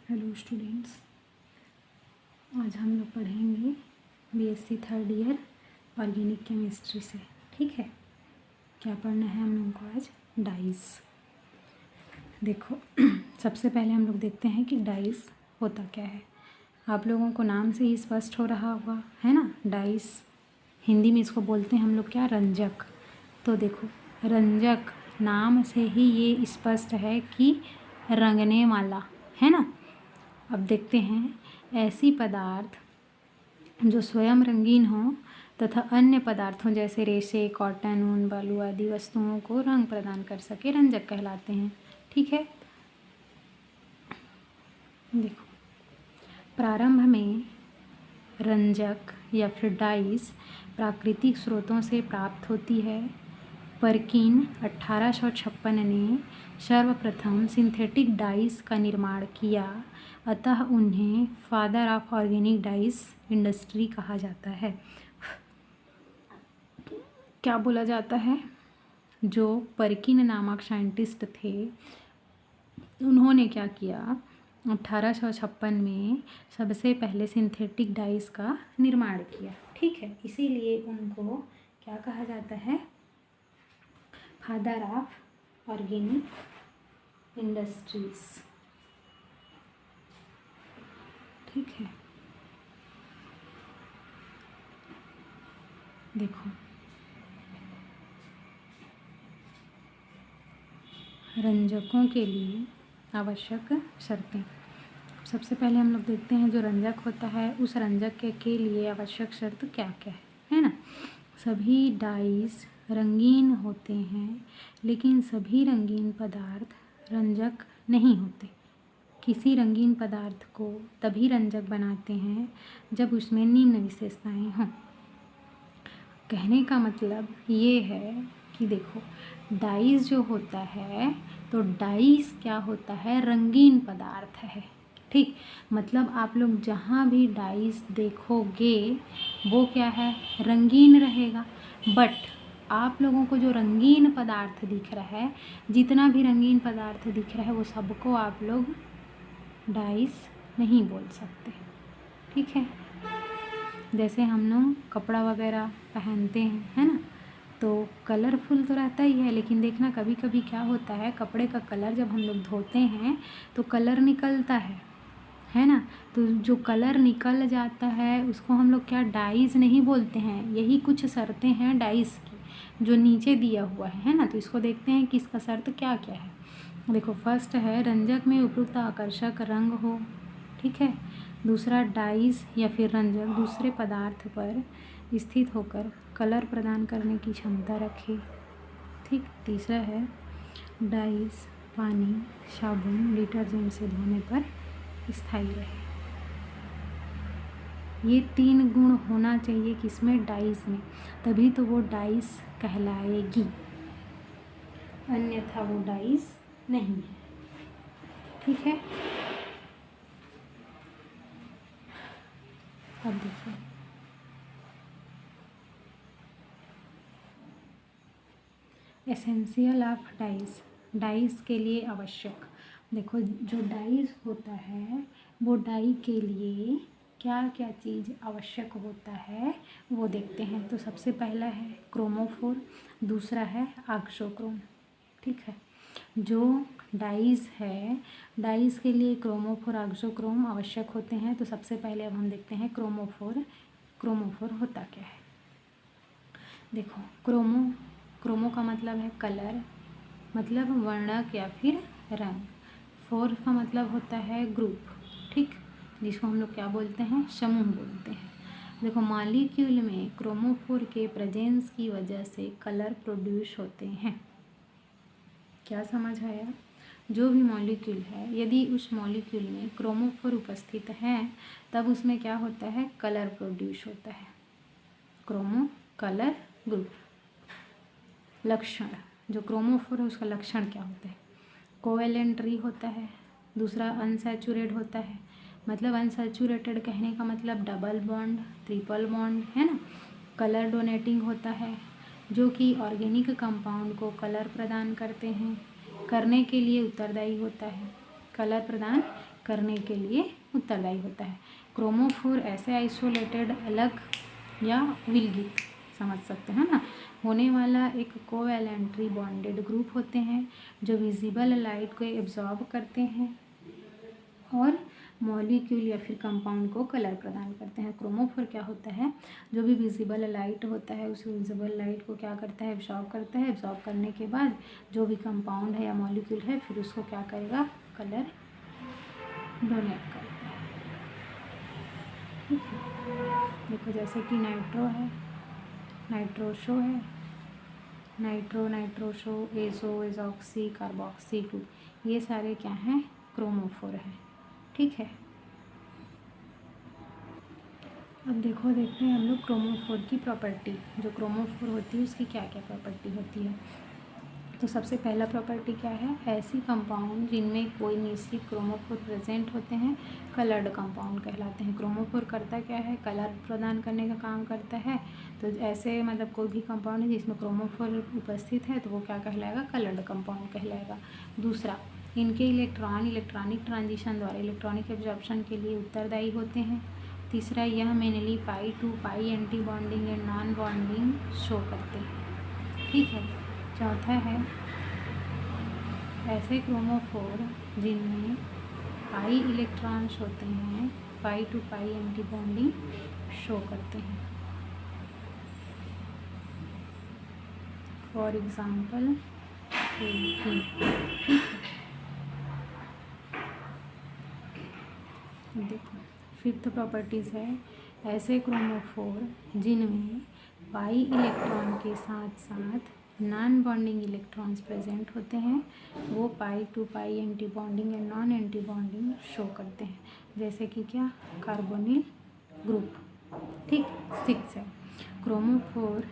Hello students, आज हम लोग पढ़ेंगे BSc third year organic chemistry से। ठीक है, क्या पढ़ना है हम लोगों को आज? डाइस। देखो सबसे पहले हम लोग देखते हैं कि डाइस होता क्या है। आप लोगों को नाम से ही स्पष्ट हो रहा होगा, है ना। डाइस हिंदी में इसको बोलते हैं हम लोग क्या, रंजक। तो देखो रंजक नाम से ही ये स्पष्ट है कि रंगने वाला, है ना। अब देखते हैं ऐसी पदार्थ जो स्वयं रंगीन हो तथा अन्य पदार्थों जैसे रेशे, कॉटन, ऊन, बालू आदि वस्तुओं को रंग प्रदान कर सके, रंजक कहलाते हैं। ठीक है, देखो प्रारंभ में रंजक या फिर डाइस प्राकृतिक स्रोतों से प्राप्त होती है। परकिन 1856 ने सर्वप्रथम सिंथेटिक डाइस का निर्माण किया, अतः उन्हें father of organic dice industry कहा जाता है। क्या बोला जाता है? जो परकिन नामक साइंटिस्ट थे, उन्होंने क्या किया, 1856 में सबसे पहले सिंथेटिक डाइस का निर्माण किया। ठीक है, इसीलिए उनको क्या कहा जाता है? Father of organic industries. ठीक है, देखो रंजकों के लिए आवश्यक शर्तें। सबसे पहले हम लोग देखते हैं जो रंजक होता है उस रंजक के लिए आवश्यक शर्त क्या क्या है ना। सभी डाइस रंगीन होते हैं, लेकिन सभी रंगीन पदार्थ रंजक नहीं होते। किसी रंगीन पदार्थ को तभी रंजक बनाते हैं जब उसमें निम्न विशेषताएं हों। कहने का मतलब ये है कि देखो डाइस जो होता है, तो डाइस क्या होता है? रंगीन पदार्थ है। ठीक, मतलब आप लोग जहाँ भी डाइस देखोगे वो क्या है? रंगीन रहेगा। बट आप लोगों को जो रंगीन पदार्थ दिख रहा है, जितना भी रंगीन पदार्थ दिख रहा है, वो सबको आप लोग डाइस नहीं बोल सकते। ठीक है, जैसे हम लोग कपड़ा वगैरह पहनते हैं, है ना, तो कलरफुल तो रहता ही है, लेकिन देखना कभी कभी क्या होता है, कपड़े का कलर जब हम लोग धोते हैं तो कलर निकलता है ना। तो जो कलर निकल जाता है उसको हम लोग क्या, डाइस नहीं बोलते हैं। यही कुछ शर्तें हैं डाइस की जो नीचे दिया हुआ है ना। तो इसको देखते हैं कि इसका शर्त क्या क्या है। देखो फर्स्ट है, रंजक में उपयुक्त आकर्षक रंग हो। ठीक है, दूसरा, डाइस या फिर रंजक दूसरे पदार्थ पर स्थित होकर कलर प्रदान करने की क्षमता रखे। ठीक, तीसरा है, डाइस पानी, साबुन, डिटर्जेंट से धोने पर स्थायी रहे। ये 3 गुण होना चाहिए किसमें? डाइस में, तभी तो वो डाइस कहलाएगी, अन्यथा वो डाइस नहीं है। ठीक है, अब देखिए एसेंशियल ऑफ डाइस, डाइस के लिए आवश्यक। देखो जो डाइस होता है वो डाई के लिए क्या क्या चीज़ आवश्यक होता है वो देखते हैं। तो सबसे पहला है क्रोमोफोर, दूसरा है ऑक्सोक्रोम। ठीक है, जो डाइस है, डाइस के लिए क्रोमोफोर, ऑक्सोक्रोम आवश्यक होते हैं। तो सबसे पहले अब हम देखते हैं क्रोमोफोर। क्रोमोफोर होता क्या है? देखो क्रोमो का मतलब है कलर, मतलब वर्णक या फिर रंग। फोर का मतलब होता है ग्रुप। ठीक, जिसको हम लोग क्या बोलते हैं? समूह बोलते हैं। देखो मॉलिक्यूल में क्रोमोफोर के प्रेजेंस की वजह से कलर प्रोड्यूस होते हैं। क्या समझ आया? जो भी मॉलिक्यूल है, यदि उस मॉलिक्यूल में क्रोमोफोर उपस्थित है तब उसमें क्या होता है? कलर प्रोड्यूस होता है। Chromo, colour, group. लक्षण, जो क्रोमोफोर है उसका लक्षण क्या होता है? कोवेलेंट्री होता है, दूसरा अनसैचुरेट होता है। मतलब अनसैचुरेटेड कहने का मतलब डबल बॉन्ड, ट्रिपल बॉन्ड, है ना। कलर डोनेटिंग होता है, जो कि ऑर्गेनिक कंपाउंड को कलर प्रदान करते हैं, करने के लिए उत्तरदायी होता है, कलर प्रदान करने के लिए उत्तरदायी होता है। क्रोमोफोर ऐसे आइसोलेटेड अलग या विलगित समझ सकते हैं ना, होने वाला एक कोवैलेंटरी बॉन्डेड ग्रुप होते हैं जो विजिबल लाइट को एब्जॉर्ब करते हैं और मॉलिक्यूल या फिर कंपाउंड को कलर प्रदान करते हैं। क्रोमोफोर क्या होता है, जो भी विजिबल लाइट होता है उस विजिबल लाइट को क्या करता है, एब्जॉर्ब करता है। एब्जॉर्ब करने के बाद जो भी कंपाउंड है या मॉलिक्यूल है फिर उसको क्या करेगा, कलर डोनेट करता है। ठीक है, देखो जैसे कि नाइट्रो है, नाइट्रोशो है, नाइट्रोशो, एजो, एजॉक्सी, कार्बोक्सी 2, ये सारे क्या हैं, क्रोमोफोर हैं। ठीक है, अब देखते हैं हम लोग क्रोमोफोर की प्रॉपर्टी। जो क्रोमोफोर होती है उसकी क्या क्या प्रॉपर्टी होती है। तो सबसे पहला प्रॉपर्टी क्या है, ऐसी कंपाउंड जिनमें कोई निश्चित क्रोमोफोर प्रेजेंट होते हैं कलर्ड कंपाउंड कहलाते हैं। क्रोमोफोर करता क्या है, कलर प्रदान करने का काम करता है। तो ऐसे मतलब कोई भी कंपाउंड है जिसमें क्रोमोफोर उपस्थित है तो वो क्या कहलाएगा, कलर्ड कंपाउंड कहलाएगा। दूसरा, इनके इलेक्ट्रॉन इलेक्ट्रॉनिक ट्रांजिशन द्वारा इलेक्ट्रॉनिक एब्जॉर्प्शन के लिए उत्तरदायी होते हैं। तीसरा, यह mainly pi to pi anti bonding and non bonding show करते हैं। ठीक है, चौथा है, ऐसे क्रोमोफोर जिनमें पाई इलेक्ट्रॉन्स होते हैं pi to pi anti bonding show करते हैं। फॉर एग्जाम्पल देखो, फिफ्थ प्रॉपर्टीज़ है, ऐसे क्रोमोफोर जिनमें पाई इलेक्ट्रॉन के साथ साथ नॉन बॉन्डिंग इलेक्ट्रॉन्स प्रेजेंट होते हैं वो pi to pi anti bonding and non anti bonding show करते हैं। जैसे कि क्या, कार्बोनिल ग्रुप। ठीक, 6 है, chromophore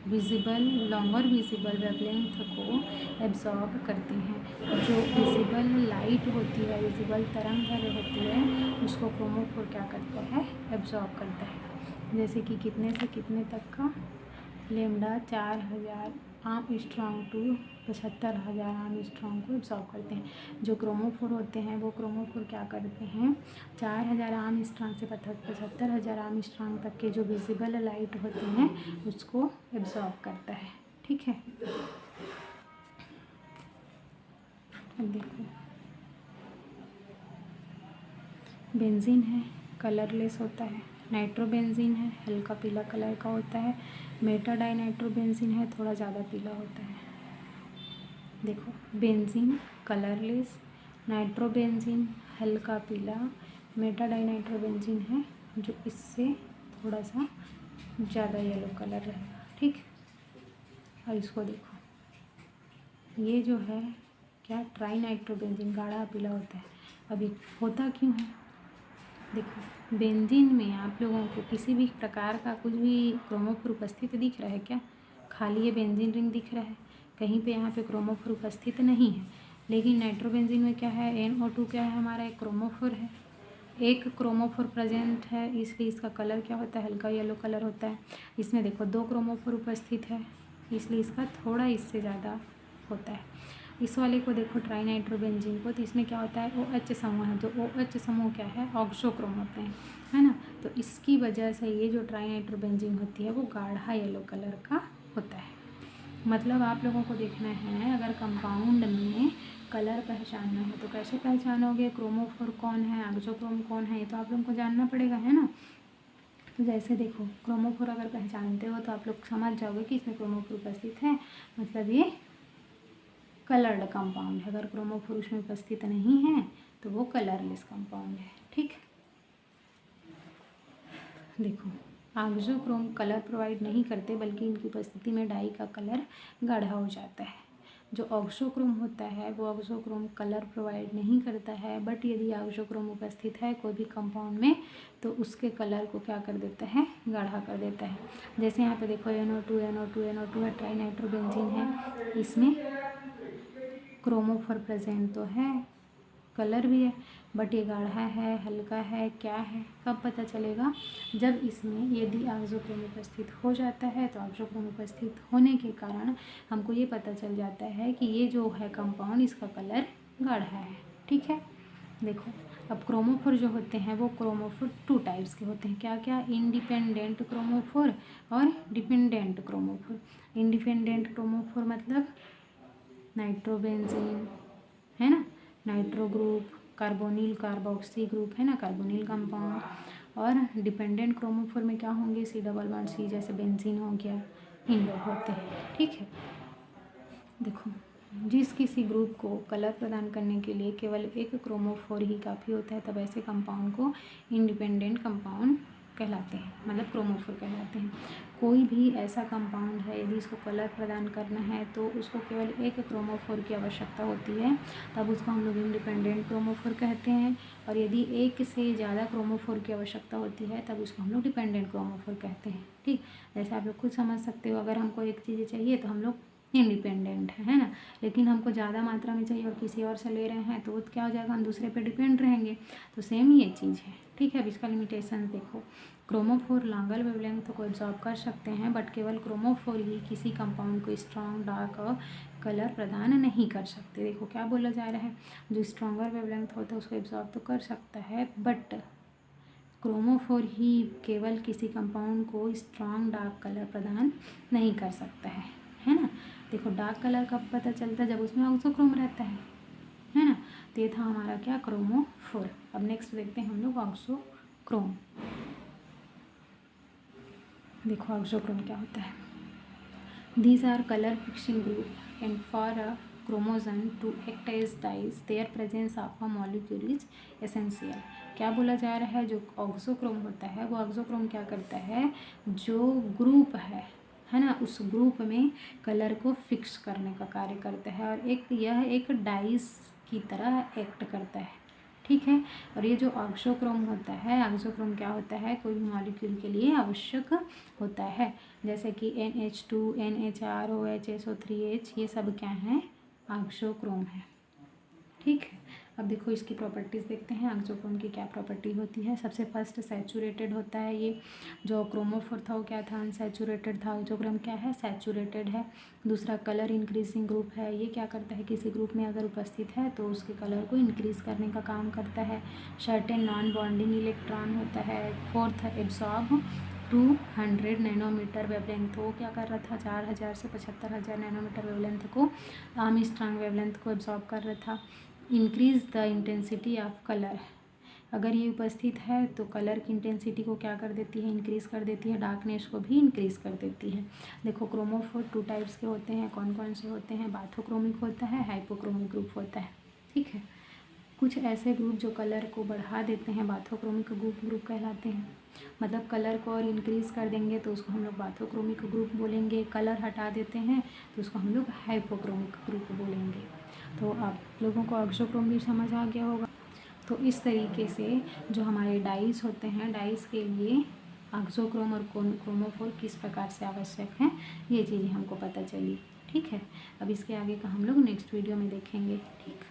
visible longer visible wavelength को एब्जॉर्ब करते हैं। जो विजिबल लाइट होती है, विजिबल तरंग होती है, उसको क्रोमोफोर क्या करता है, एब्जॉर्ब करता है। जैसे कि कितने से कितने तक का, लेमडा 4000 आर्मस्ट्रॉन्ग टू 75,000 आर्मस्ट्रॉन्ग को एब्जॉर्ब करते हैं। जो क्रोमोफोर होते हैं वो क्रोमोफोर क्या करते हैं, 4000 आर्मस्ट्रॉन्ग से 75,000 आर्मस्ट्रॉन्ग तक के जो विजिबल लाइट होते हैं उसको एब्जॉर्ब करता है। ठीक है, अब देखो, बेंजीन है, कलरलेस होता है। नाइट्रोबेंजीन है, हल्का पीला कलर का होता है। मेटाडाइनाइट्रोबेंजीन है, थोड़ा ज़्यादा पीला होता है। देखो, बेंजीन कलरलेस, नाइट्रोबेंजीन हल्का पीला, मेटाडाइनाइट्रोबेंजीन है जो इससे थोड़ा सा ज़्यादा येलो कलर रहेगा। ठीक, और इसको देखो, ये जो है क्या, ट्राइनाइट्रोबेंजीन गाढ़ा पीला होता है। अभी होता क्यों है, देखो बेंजीन में आप लोगों को किसी भी प्रकार का कुछ भी क्रोमोफोर उपस्थित दिख रहा है क्या, खाली ये बेंजीन रिंग दिख रहा है, कहीं पे यहाँ पे क्रोमोफोर उपस्थित नहीं है। लेकिन नाइट्रोबेंजीन में क्या है, NO2 क्या है हमारा, एक क्रोमोफोर है, एक क्रोमोफोर प्रेजेंट है, इसलिए इसका कलर क्या होता है, हल्का येलो कलर होता है। इसमें देखो 2 क्रोमोफोर उपस्थित है इसलिए इसका थोड़ा इससे ज़्यादा होता है। इस वाले को देखो ट्राइनाइट्रोबेंजीन को, तो इसमें क्या होता है, OH समूह है। जो OH समूह क्या है, ऑक्सोक्रोम होते हैं, है ना। तो इसकी वजह से ये जो ट्राइनाइट्रोबेंजीन होती है वो गाढ़ा येलो कलर का होता है। मतलब आप लोगों को देखना है, अगर कंपाउंड में कलर पहचानना है तो कैसे पहचानोगे, क्रोमोफोर कौन है, ऑक्सोक्रोम कौन है, ये तो आप लोगों को जानना पड़ेगा, है ना। तो जैसे देखो, क्रोमोफोर अगर पहचानते हो तो आप लोग समझ जाओगे कि इसमें क्रोमोफोर उपस्थित है, मतलब ये कलर्ड कंपाउंड है। अगर क्रोमोफोर उसमें उपस्थित नहीं है तो वो कलरलेस कंपाउंड है। ठीक, देखो ऑक्सोक्रोम कलर प्रोवाइड नहीं करते बल्कि इनकी उपस्थिति में डाई का कलर गाढ़ा हो जाता है। जो ऑक्सोक्रोम होता है वो ऑक्सोक्रोम कलर प्रोवाइड नहीं करता है, बट यदि ऑक्सोक्रोम उपस्थित है कोई भी कंपाउंड में तो उसके कलर को क्या कर देता है, गाढ़ा कर देता है। जैसे यहाँ पे देखो NO2 है, ट्राइनाइट्रोबेंजीन है, इसमें क्रोमोफोर प्रेजेंट तो है, कलर भी है, बट ये गाढ़ा है, हल्का है, क्या है, कब पता चलेगा, जब इसमें यदि ऑक्सोक्रोम उपस्थित हो जाता है। तो ऑक्सोक्रोम उपस्थित होने के कारण हमको ये पता चल जाता है कि ये जो है कंपाउंड, इसका कलर गाढ़ा है। ठीक है, देखो अब क्रोमोफोर जो होते हैं वो क्रोमोफोर 2 टाइप्स के होते हैं। क्या क्या? इंडिपेंडेंट क्रोमोफोर और डिपेंडेंट क्रोमोफोर। इंडिपेंडेंट क्रोमोफोर मतलब नाइट्रोबेंजीन है ना, nitro group, carbonyl carboxy group है ना, कार्बोनिल कंपाउंड। और डिपेंडेंट क्रोमोफोर में क्या होंगे? सी डबल बॉन्ड सी, जैसे बेंजीन हो गया, इन लोग होते हैं। ठीक है, देखो जिस किसी ग्रुप को कलर प्रदान करने के लिए केवल एक क्रोमोफोर ही काफ़ी होता है, तब ऐसे कंपाउंड को इंडिपेंडेंट कंपाउंड कहलाते हैं, मतलब क्रोमोफोर कहलाते हैं। कोई भी ऐसा कंपाउंड है यदि इसको कलर प्रदान करना है तो उसको केवल एक क्रोमोफोर की आवश्यकता होती है, तब उसको हम लोग इंडिपेंडेंट क्रोमोफोर कहते हैं। और यदि एक से ज़्यादा क्रोमोफोर की आवश्यकता होती है तब उसको हम लोग डिपेंडेंट क्रोमोफोर कहते हैं। ठीक, जैसे आप लोग खुद समझ सकते हो, अगर हमको एक चीज़ चाहिए तो हम लोग इंडिपेंडेंट है ना, लेकिन हमको ज़्यादा मात्रा में चाहिए और किसी और से ले रहे हैं तो क्या हो जाएगा? हम दूसरे पे डिपेंड रहेंगे। तो सेम ये चीज़ है। ठीक है, अब इसका लिमिटेशन देखो। क्रोमोफोर लॉन्गर वेवलेंथ को एब्जॉर्ब कर सकते हैं, बट केवल क्रोमोफोर ही किसी कंपाउंड को स्ट्रॉन्ग, डार्क और कलर प्रदान नहीं कर सकते। देखो क्या बोला जा रहा है, जो स्ट्रॉन्गर वेवलेंथ होता है उसको एब्जॉर्ब तो कर सकता है, बट क्रोमोफोर ही केवल किसी कंपाउंड को स्ट्रॉन्ग डार्क कलर प्रदान नहीं कर सकता है ना। देखो डार्क कलर कब पता चलता है? जब उसमें ऑक्सोक्रोम रहता है ना। तो ये था हमारा क्या? क्रोमोफोर। अब नेक्स्ट देखते हैं हम लोग ऑक्सोक्रोम। देखो ऑक्सोक्रोम क्या होता है। These are color fixing group and for a chromosome to act as dyes their presence of a molecule is essential। क्या बोला जा रहा है? जो ऑक्सोक्रोम होता है वो ऑक्सोक्रोम क्या करता है? जो ग्रुप है ना, उस ग्रुप में कलर को फिक्स करने का कार्य करता है और यह एक डाइस की तरह एक्ट करता है। ठीक है, और ये जो ऑक्सोक्रोम होता है, ऑक्सोक्रोम क्या होता है? कोई भी मॉलिक्यूल के लिए आवश्यक होता है, जैसे कि NH2, NHR, OH, SO3H, ये सब क्या हैं? ऑक्सोक्रोम है। ठीक है, अब देखो इसकी प्रॉपर्टीज़ देखते हैं। ऑक्सोक्रोम की क्या प्रॉपर्टी होती है? सबसे फर्स्ट सैचुरेटेड होता है। ये जो क्रोमोफोर था वो क्या था? अनसैचुरेटेड था। ऑक्सोक्रोम क्या है? सैचुरेटेड है। दूसरा कलर इंक्रीजिंग ग्रुप है। ये क्या करता है? किसी ग्रुप में अगर उपस्थित है तो उसके कलर को इंक्रीज करने का काम करता है। सर्टेन नॉन बॉन्डिंग इलेक्ट्रॉन होता है। Fourth absorb 200 nanometre wavelength. वो क्या कर रहा था? 4000 से 75,000 नैनोमीटर वेवलेंथ को, आर्मस्ट्रांग वेवलेंथ को एब्जॉर्ब कर रहा था। Increase the intensity of colour. अगर ये उपस्थित है तो कलर की इंटेंसिटी को क्या कर देती है? इंक्रीज कर देती है। डार्कनेस को भी इंक्रीज कर देती है। देखो क्रोमोफोर 2 टाइप्स के होते हैं। कौन कौन से होते हैं? बाथोक्रोमिक होता है, हाइपोक्रोमिक ग्रुप होता है। ठीक है, कुछ ऐसे ग्रुप जो कलर को बढ़ा देते हैं बाथोक्रोमिक ग्रुप कहलाते हैं। मतलब कलर को और इंक्रीज़ कर देंगे तो उसको हम लोग बाथोक्रोमिक ग्रुप बोलेंगे। कलर हटा देते हैं तो उसको हम लोग हाइपोक्रोमिक ग्रुप बोलेंगे। तो आप लोगों को ऑक्सोक्रोम भी समझ आ गया होगा। तो इस तरीके से जो हमारे डाइस होते हैं, डाइस के लिए ऑक्सोक्रोम और क्रोमोफोर किस प्रकार से आवश्यक हैं, ये चीज़ें हमको पता चली। ठीक है, अब इसके आगे का हम लोग नेक्स्ट वीडियो में देखेंगे। ठीक।